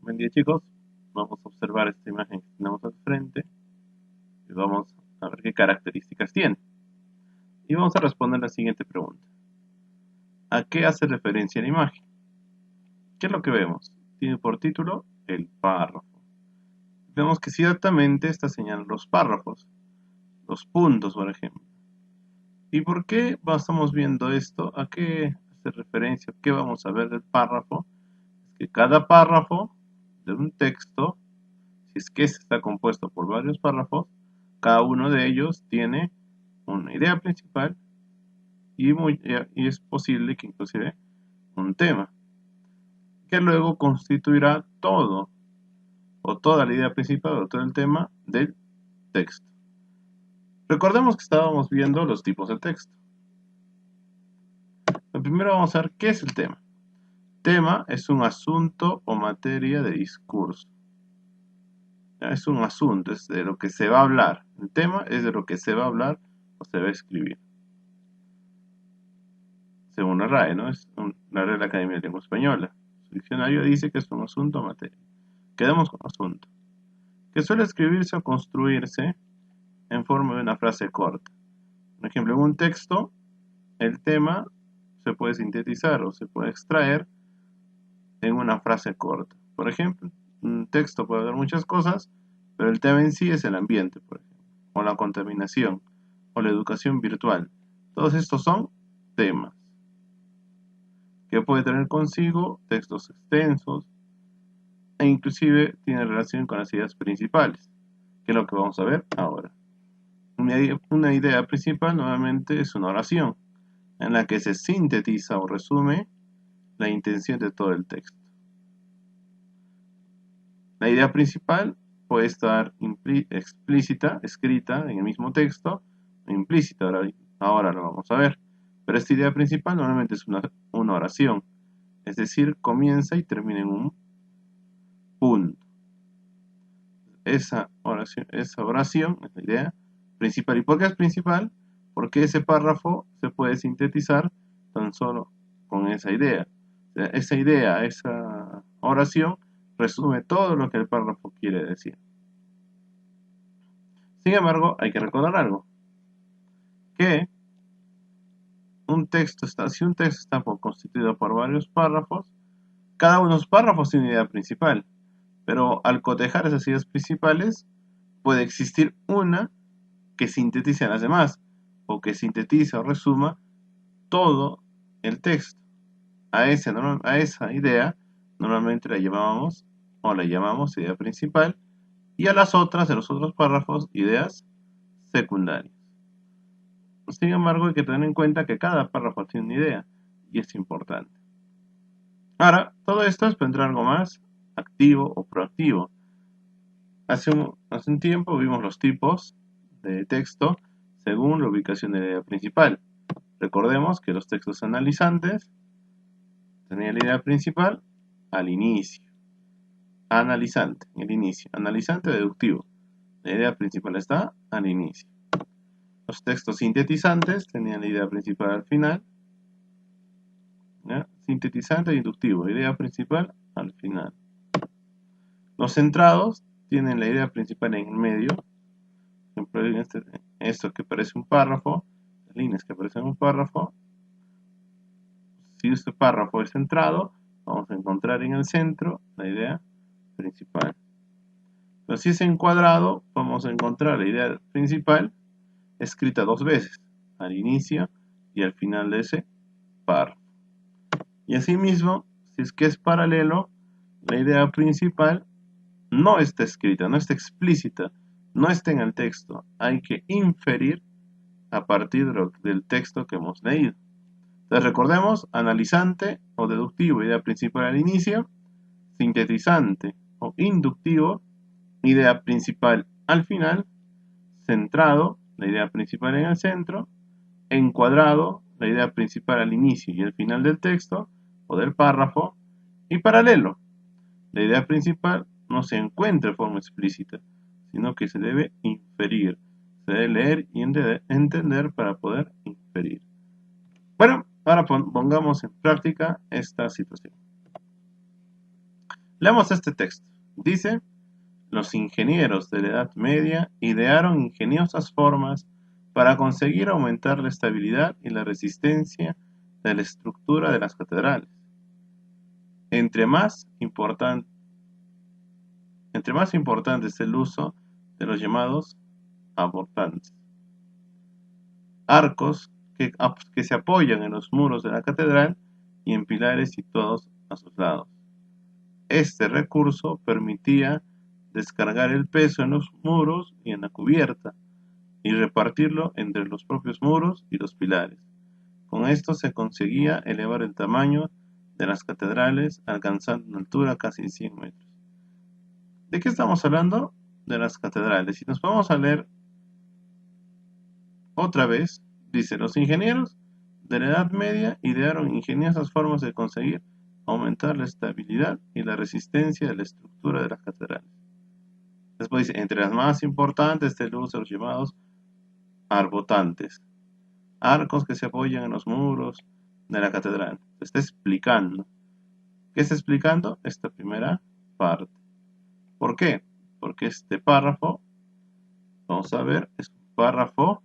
Buen día, chicos. Vamos a observar esta imagen que tenemos al frente y vamos a ver qué características tiene. Y vamos a responder la siguiente pregunta. ¿A qué hace referencia la imagen? ¿Qué es lo que vemos? Tiene por título el párrafo. Vemos que ciertamente está señalando los párrafos, los puntos, por ejemplo. ¿Y por qué estamos viendo esto? ¿A qué hace referencia? ¿Qué vamos a ver del párrafo? Es que cada párrafo de un texto, si es que está compuesto por varios párrafos, cada uno de ellos tiene una idea principal y es posible que inclusive un tema, que luego constituirá todo o toda la idea principal o todo el tema del texto. Recordemos que estábamos viendo los tipos de texto. Primero vamos a ver qué es el tema. Tema es un asunto o materia de discurso. Es un asunto, es de lo que se va a hablar. El tema es de lo que se va a hablar o se va a escribir. Según la RAE, ¿no? Es la Real Academia de Lengua Española. Su diccionario dice que es un asunto o materia. Quedamos con asunto. Que suele escribirse o construirse en forma de una frase corta. Por ejemplo, en un texto, el tema se puede sintetizar o se puede extraer en una frase corta. Por ejemplo, un texto puede haber muchas cosas, pero el tema en sí es el ambiente, por ejemplo, o la contaminación, o la educación virtual. Todos estos son temas, que puede tener consigo textos extensos, e inclusive tiene relación con las ideas principales, que es lo que vamos a ver ahora. Una idea principal nuevamente es una oración, en la que se sintetiza o resume la intención de todo el texto. La idea principal puede estar explícita, escrita en el mismo texto, o implícita, ahora lo vamos a ver. Pero esta idea principal normalmente es una oración, es decir, comienza y termina en un punto. Esa oración es la idea principal. ¿Y por qué es principal? Porque ese párrafo se puede sintetizar tan solo con esa idea. Esa idea, esa oración, resume todo lo que el párrafo quiere decir. Sin embargo, hay que recordar algo, que si un texto está constituido por varios párrafos, cada uno de los párrafos tiene una idea principal, pero al cotejar esas ideas principales, puede existir una que sintetice a las demás, o que sintetiza o resuma todo el texto. A esa idea normalmente la llamamos idea principal, y a las otras, de los otros párrafos, ideas secundarias. Sin embargo, hay que tener en cuenta que cada párrafo tiene una idea, y es importante. Ahora, todo esto es para entrar algo más activo o proactivo. Hace un tiempo vimos los tipos de texto según la ubicación de la idea principal. Recordemos que los textos analizantes tenían la idea principal al inicio. Analizante, el inicio. Analizante deductivo. La idea principal está al inicio. Los textos sintetizantes tenían la idea principal al final. ¿Ya? Sintetizante e inductivo. Idea principal al final. Los centrados tienen la idea principal en el medio. Por ejemplo, esto que parece un párrafo, las líneas que parecen un párrafo. Si este párrafo es centrado, vamos a encontrar en el centro la idea principal. Pero si es encuadrado, vamos a encontrar la idea principal escrita dos veces, al inicio y al final de ese párrafo. Y asimismo, si es que es paralelo, la idea principal no está escrita, no está explícita, no está en el texto. Hay que inferir a partir del texto que hemos leído. Entonces recordemos, analizante o deductivo, idea principal al inicio, sintetizante o inductivo, idea principal al final, centrado, la idea principal en el centro, encuadrado, la idea principal al inicio y al final del texto o del párrafo, y paralelo, la idea principal no se encuentra de forma explícita, sino que se debe inferir, se debe leer y entender para poder inferir. Bueno, ahora pongamos en práctica esta situación. Leamos este texto. Dice: los ingenieros de la Edad Media idearon ingeniosas formas para conseguir aumentar la estabilidad y la resistencia de la estructura de las catedrales. Entre más importante es el uso de los llamados abortantes, arcos que se apoyan en los muros de la catedral y en pilares situados a sus lados. Este recurso permitía descargar el peso en los muros y en la cubierta y repartirlo entre los propios muros y los pilares. Con esto se conseguía elevar el tamaño de las catedrales, alcanzando una altura casi 100 metros. ¿De qué estamos hablando? De las catedrales. Si nos vamos a leer otra vez, dice: los ingenieros de la Edad Media idearon ingeniosas formas de conseguir aumentar la estabilidad y la resistencia de la estructura de las catedrales. Después dice: entre las más importantes del uso de los llamados arbotantes, arcos que se apoyan en los muros de la catedral. Está explicando. ¿Qué está explicando? Esta primera parte. ¿Por qué? Porque este párrafo, vamos a ver, es un párrafo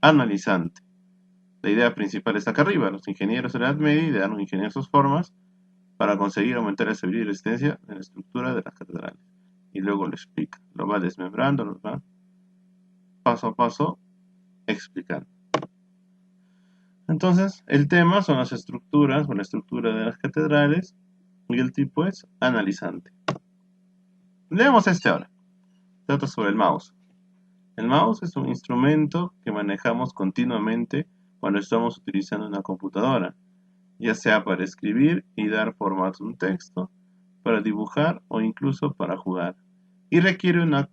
analizante. La idea principal está acá arriba. Los ingenieros de la Edad Media idearon ingeniosas formas para conseguir aumentar la estabilidad y resistencia de la estructura de las catedrales. Y luego lo explica. Lo va desmembrando, lo va paso a paso explicando. Entonces, el tema son las estructuras o la estructura de las catedrales y el tipo es analizante. Leemos este ahora. Trata sobre el mouse. El mouse es un instrumento que manejamos continuamente cuando estamos utilizando una computadora, ya sea para escribir y dar formato a un texto, para dibujar o incluso para jugar, y requiere una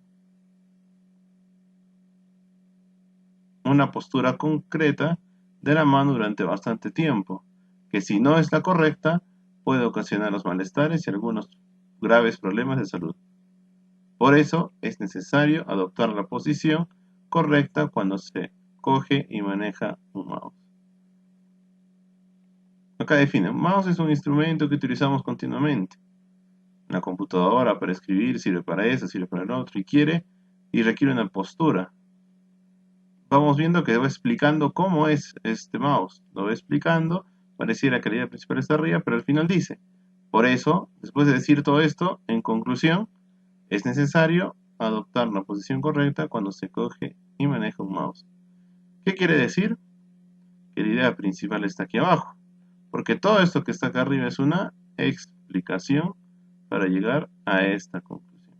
postura concreta de la mano durante bastante tiempo, que si no es la correcta, puede ocasionar los malestares y algunos graves problemas de salud. Por eso es necesario adoptar la posición correcta cuando se coge y maneja un mouse. Acá define: un mouse es un instrumento que utilizamos continuamente. Una computadora para escribir sirve para eso, sirve para el otro, y requiere una postura. Vamos viendo que va explicando cómo es este mouse. Lo va explicando, pareciera que la idea principal está arriba, pero al final dice: por eso, después de decir todo esto, en conclusión, es necesario adoptar la posición correcta cuando se coge y maneja un mouse. ¿Qué quiere decir? Que la idea principal está aquí abajo, porque todo esto que está acá arriba es una explicación para llegar a esta conclusión.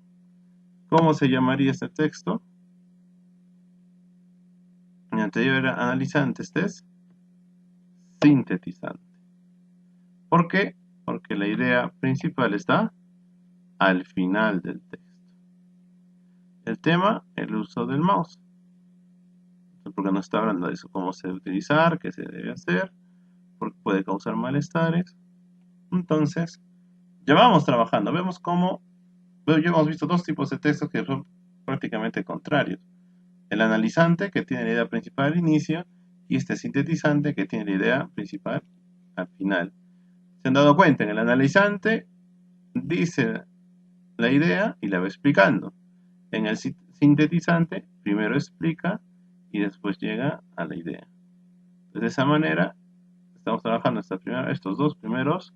¿Cómo se llamaría este texto? El anterior era analizante, este es sintetizante. ¿Por qué? Porque la idea principal está al final del texto. El tema, el uso del mouse. Porque no está hablando de eso, cómo se debe utilizar, qué se debe hacer, porque puede causar malestares. Entonces, ya vamos trabajando. Vemos cómo, ya hemos visto dos tipos de textos que son prácticamente contrarios. El analizante, que tiene la idea principal al inicio, y este sintetizante, que tiene la idea principal al final. ¿Se han dado cuenta? En el analizante dice la idea y la va explicando. En el sintetizante primero explica y después llega a la idea. Entonces, de esa manera estamos trabajando estos dos primeros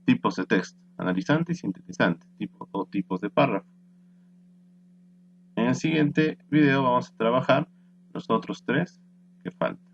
tipos de texto: analizante y sintetizante, o tipos de párrafo. En el siguiente video vamos a trabajar los otros tres que faltan.